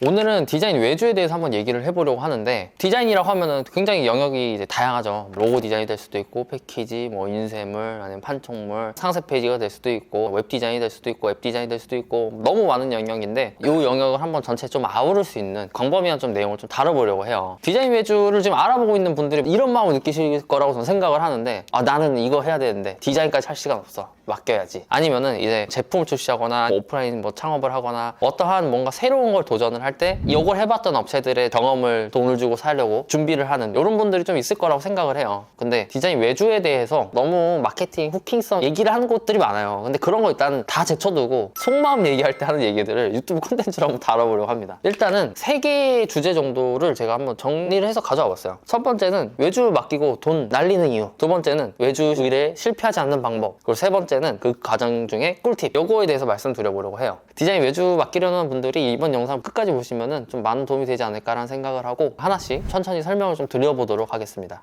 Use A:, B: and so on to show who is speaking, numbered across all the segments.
A: 오늘은 디자인 외주에 대해서 한번 얘기를 해보려고 하는데, 디자인이라고 하면은 굉장히 영역이 이제 다양하죠. 로고 디자인이 될 수도 있고, 패키지, 뭐 인쇄물, 아니면 판촉물, 상세 페이지가 될 수도 있고, 웹 디자인이 될 수도 있고, 앱 디자인이 될 수도 있고, 너무 많은 영역인데 이 영역을 한번 전체 좀 아우를 수 있는 광범위한 좀 내용을 좀 다뤄보려고 해요. 디자인 외주를 지금 알아보고 있는 분들이 이런 마음을 느끼실 거라고 저는 생각을 하는데, 아, 나는 이거 해야 되는데 디자인까지 할 시간 없어, 맡겨야지. 아니면은 이제 제품을 출시하거나 오프라인 뭐 창업을 하거나 어떠한 뭔가 새로운 걸 도전을 할 때 이걸 해봤던 업체들의 경험을 돈을 주고 사려고 준비를 하는 이런 분들이 좀 있을 거라고 생각을 해요. 근데 디자인 외주에 대해서 너무 마케팅 후킹성 얘기를 하는 곳들이 많아요. 근데 그런 거 일단 다 제쳐두고 속마음 얘기할 때 하는 얘기들을 유튜브 콘텐츠로 한번 다뤄보려고 합니다. 일단은 3개의 주제 정도를 제가 한번 정리를 해서 가져와 봤어요. 첫 번째는 외주 맡기고 돈 날리는 이유, 두 번째는 외주 일에 실패하지 않는 방법, 그리고 세 번째는 그 과정 중에 꿀팁, 요거에 대해서 말씀드려보려고 해요. 디자인 외주 맡기려는 분들이 이번 영상 끝까지 보시면은 좀 많은 도움이 되지 않을까라는 생각을 하고 하나씩 천천히 설명을 좀 드려보도록 하겠습니다.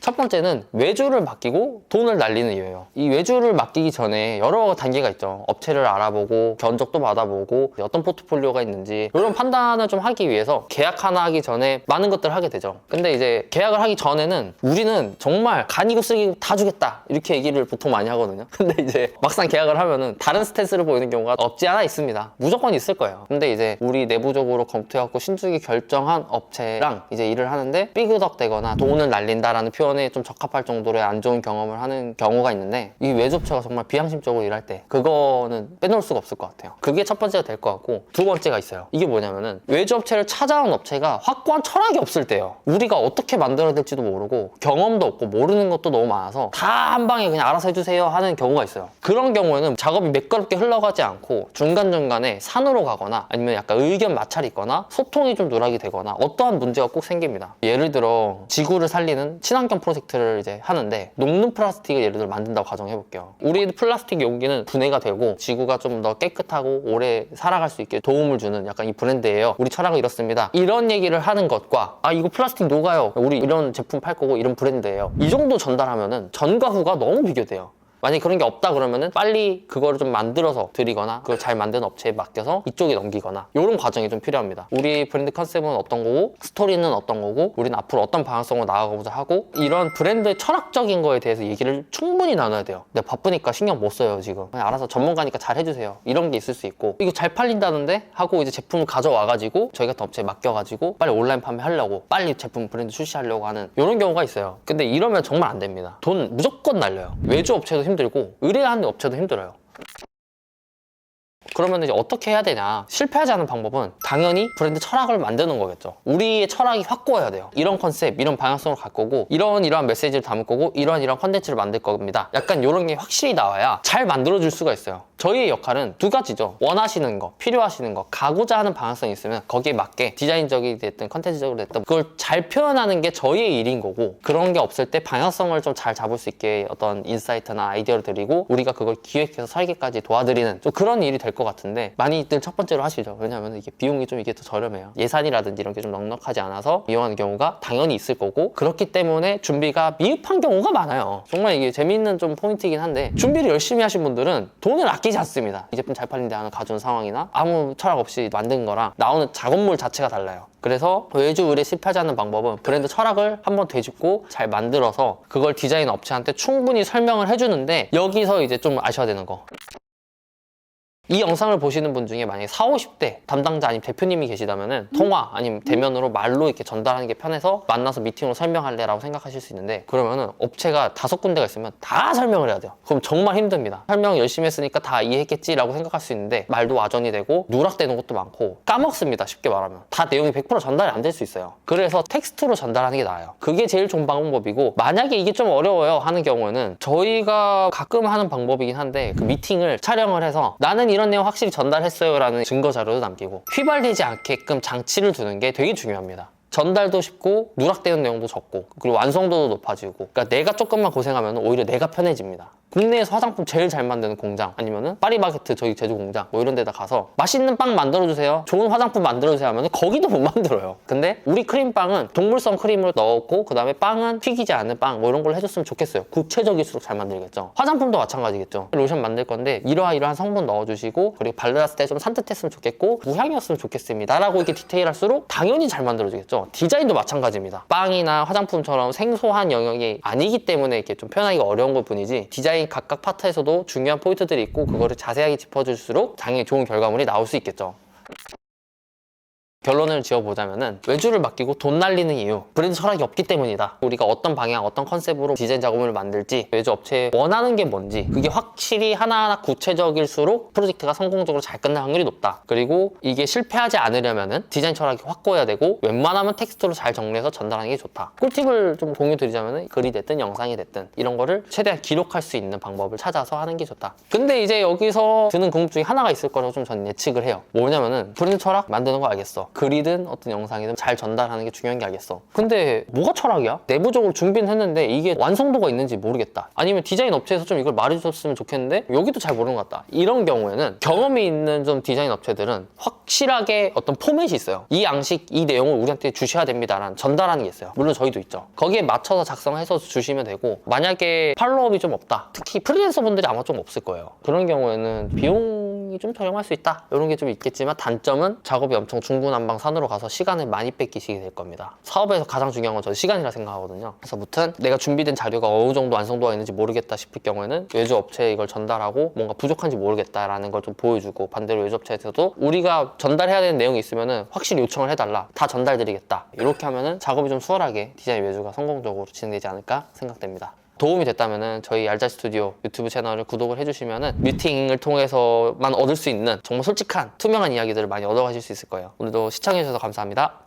A: 첫 번째는 외주를 맡기고 돈을 날리는 이유예요. 이 외주를 맡기기 전에 여러 단계가 있죠. 업체를 알아보고 견적도 받아보고 어떤 포트폴리오가 있는지 이런 판단을 좀 하기 위해서 계약 하나 하기 전에 많은 것들을 하게 되죠. 근데 이제 계약을 하기 전에는 우리는 정말 간이고 쓰기고 다 주겠다, 이렇게 얘기를 보통 많이 하거든요. 근데 이제 막상 계약을 하면은 다른 스탠스를 보이는 경우가 없지 않아 있습니다. 무조건 있을 거예요. 근데 이제 우리 내부적으로 검토해갖고 신중히 결정한 업체랑 이제 일을 하는데 삐그덕대거나 돈을 날린다라는 표현에 좀 적합할 정도로의 안 좋은 경험을 하는 경우가 있는데, 이 외주업체가 정말 비양심적으로 일할 때 그거는 빼놓을 수가 없을 것 같아요. 그게 첫 번째가 될 것 같고, 두 번째가 있어요. 이게 뭐냐면은 외주업체를 찾아온 업체가 확고한 철학이 없을 때예요. 우리가 어떻게 만들어야 될지도 모르고 경험도 없고 모르는 것도 너무 많아서 다 한 방에 그냥 알아서 해주세요 하는 경우가 있어요. 그런 경우에는 작업이 매끄럽게 흘러가지 않고 중간중간에 산으로 가거나 아니면 약간 의견 마찰이 있거나 소통이 좀 누락이 되거나 어떠한 문제가 꼭 생깁니다. 예를 들어 지구를 살리는 친환경 프로젝트를 이제 하는데 녹는 플라스틱을 예를 들어 만든다고 가정해볼게요. 우리 플라스틱 용기는 분해가 되고 지구가 좀 더 깨끗하고 오래 살아갈 수 있게 도움을 주는 약간 이 브랜드예요. 우리 철학은 이렇습니다. 이런 얘기를 하는 것과, 아, 이거 플라스틱 녹아요, 우리 이런 제품 팔 거고 이런 브랜드예요, 이 정도 전달하면은 전과 후가 너무 비교돼요. 만약에 그런 게 없다 그러면은 빨리 그거를 좀 만들어서 드리거나 그걸 잘 만든 업체에 맡겨서 이쪽에 넘기거나 이런 과정이 좀 필요합니다. 우리 브랜드 컨셉은 어떤 거고 스토리는 어떤 거고 우리는 앞으로 어떤 방향성으로 나아가고자 하고, 이런 브랜드의 철학적인 거에 대해서 얘기를 충분히 나눠야 돼요. 내가 바쁘니까 신경 못 써요, 지금 그냥 알아서 전문가니까 잘 해주세요, 이런 게 있을 수 있고, 이거 잘 팔린다는데 하고 이제 제품을 가져와가지고 저희 같은 업체에 맡겨가지고 빨리 온라인 판매하려고 빨리 제품 브랜드 출시하려고 하는 이런 경우가 있어요. 근데 이러면 정말 안 됩니다. 돈 무조건 날려요. 외주 업체도 힘들고 의뢰하는 업체도 힘들어요. 그러면 이제 어떻게 해야 되냐? 실패하지 않는 방법은 당연히 브랜드 철학을 만드는 거겠죠. 우리의 철학이 확고해야 돼요. 이런 컨셉, 이런 방향성을 갈 거고, 이러한 메시지를 담을 거고, 이러한 컨텐츠를 만들 겁니다. 약간 이런 게 확실히 나와야 잘 만들어줄 수가 있어요. 저희의 역할은 두 가지죠. 원하시는 거, 필요하시는 거, 가고자 하는 방향성이 있으면 거기에 맞게 디자인적이 됐든 컨텐츠적으로 됐든 그걸 잘 표현하는 게 저희의 일인 거고, 그런 게 없을 때 방향성을 좀 잘 잡을 수 있게 어떤 인사이트나 아이디어를 드리고 우리가 그걸 기획해서 설계까지 도와드리는 좀 그런 일이 될 것 같은데, 많이들 첫 번째로 하시죠. 왜냐하면 이게 비용이 좀 이게 더 저렴해요. 예산이라든지 이런 게 좀 넉넉하지 않아서 이용하는 경우가 당연히 있을 거고, 그렇기 때문에 준비가 미흡한 경우가 많아요. 정말 이게 재미있는 좀 포인트이긴 한데, 준비를 열심히 하신 분들은 돈을 아끼지 않습니다. 이 제품 잘 팔린데 하는 가져온 상황이나 아무 철학 없이 만든 거랑 나오는 작업물 자체가 달라요. 그래서 외주 의뢰 실패하지 않는 방법은 브랜드 철학을 한번 되짚고 잘 만들어서 그걸 디자인 업체한테 충분히 설명을 해주는데, 여기서 이제 좀 아셔야 되는 거, 이 영상을 보시는 분 중에 만약에 40, 50대 담당자 아니면 대표님이 계시다면은 통화 아니면 대면으로 말로 이렇게 전달하는 게 편해서 만나서 미팅으로 설명할래 라고 생각하실 수 있는데, 그러면은 업체가 5군데가 있으면 다 설명을 해야 돼요. 그럼 정말 힘듭니다. 설명 열심히 했으니까 다 이해했겠지 라고 생각할 수 있는데, 말도 와전이 되고 누락되는 것도 많고 까먹습니다. 쉽게 말하면 다 내용이 100% 전달이 안 될 수 있어요. 그래서 텍스트로 전달하는 게 나아요. 그게 제일 좋은 방법이고, 만약에 이게 좀 어려워요 하는 경우에는 저희가 가끔 하는 방법이긴 한데, 그 미팅을 촬영을 해서 나는 이런 내용 확실히 전달했어요 라는 증거 자료도 남기고, 휘발되지 않게끔 장치를 두는 게 되게 중요합니다. 전달도 쉽고 누락되는 내용도 적고, 그리고 완성도도 높아지고, 그러니까 내가 조금만 고생하면 오히려 내가 편해집니다. 국내에서 화장품 제일 잘 만드는 공장 아니면은 파리바게트 저희 제조 공장 뭐 이런 데다 가서 맛있는 빵 만들어주세요, 좋은 화장품 만들어주세요 하면 거기도 못 만들어요. 근데 우리 크림빵은 동물성 크림을 넣었고 그 다음에 빵은 튀기지 않는 빵 뭐 이런 걸 해줬으면 좋겠어요. 구체적일수록 잘 만들겠죠. 화장품도 마찬가지겠죠. 로션 만들 건데 이러한 성분 넣어주시고 그리고 발랐을 때 좀 산뜻했으면 좋겠고 무향이었으면 좋겠습니다 라고 이렇게 디테일할수록 당연히 잘 만들어지겠죠. 디자인도 마찬가지입니다. 빵이나 화장품처럼 생소한 영역이 아니기 때문에 이렇게 좀 표현하기가 어려운 것 뿐이지 디자인 각각 파트에서도 중요한 포인트들이 있고 그거를 자세하게 짚어줄수록 당연히 좋은 결과물이 나올 수 있겠죠. 결론을 지어보자면은 외주를 맡기고 돈 날리는 이유, 브랜드 철학이 없기 때문이다. 우리가 어떤 방향, 어떤 컨셉으로 디자인 작업을 만들지, 외주 업체에 원하는 게 뭔지 그게 확실히 하나하나 구체적일수록 프로젝트가 성공적으로 잘 끝날 확률이 높다. 그리고 이게 실패하지 않으려면은 디자인 철학이 확고해야 되고 웬만하면 텍스트로 잘 정리해서 전달하는 게 좋다. 꿀팁을 좀 공유 드리자면은 글이 됐든 영상이 됐든 이런 거를 최대한 기록할 수 있는 방법을 찾아서 하는 게 좋다. 근데 이제 여기서 드는 궁금 중에 하나가 있을 거라고 좀 저는 예측을 해요. 뭐냐면은 브랜드 철학 만드는 거 알겠어. 글이든 어떤 영상이든 잘 전달하는 게 중요한 게 알겠어. 근데 뭐가 철학이야? 내부적으로 준비는 했는데 이게 완성도가 있는지 모르겠다. 아니면 디자인 업체에서 좀 이걸 말해줬으면 좋겠는데 여기도 잘 모르는 것 같다. 이런 경우에는 경험이 있는 좀 디자인 업체들은 확실하게 어떤 포맷이 있어요. 이 양식, 이 내용을 우리한테 주셔야 됩니다라는 전달하는 게 있어요. 물론 저희도 있죠. 거기에 맞춰서 작성해서 주시면 되고 만약에 팔로업이 좀 없다. 특히 프리랜서 분들이 아마 좀 없을 거예요. 그런 경우에는 비용이 좀 저렴할 수 있다. 이런 게 좀 있겠지만 단점은 작업이 엄청 중구난방산으로 가서 시간을 많이 뺏기시게 될 겁니다. 사업에서 가장 중요한 건 저는 시간이라 생각하거든요. 그래서 무튼 내가 준비된 자료가 어느 정도 완성도가 있는지 모르겠다 싶을 경우에는 외주 업체에 이걸 전달하고 뭔가 부족한지 모르겠다라는 걸 좀 보여주고 반대로 외주 업체에서도 우리가 전달해야 되는 내용이 있으면은 확실히 요청을 해달라. 다 전달드리겠다. 이렇게 하면은 작업이 좀 수월하게 디자인 외주가 성공적으로 진행되지 않을까 생각됩니다. 도움이 됐다면 저희 얄짤 스튜디오 유튜브 채널을 구독을 해주시면 미팅을 통해서만 얻을 수 있는 정말 솔직한 투명한 이야기들을 많이 얻어가실 수 있을 거예요. 오늘도 시청해주셔서 감사합니다.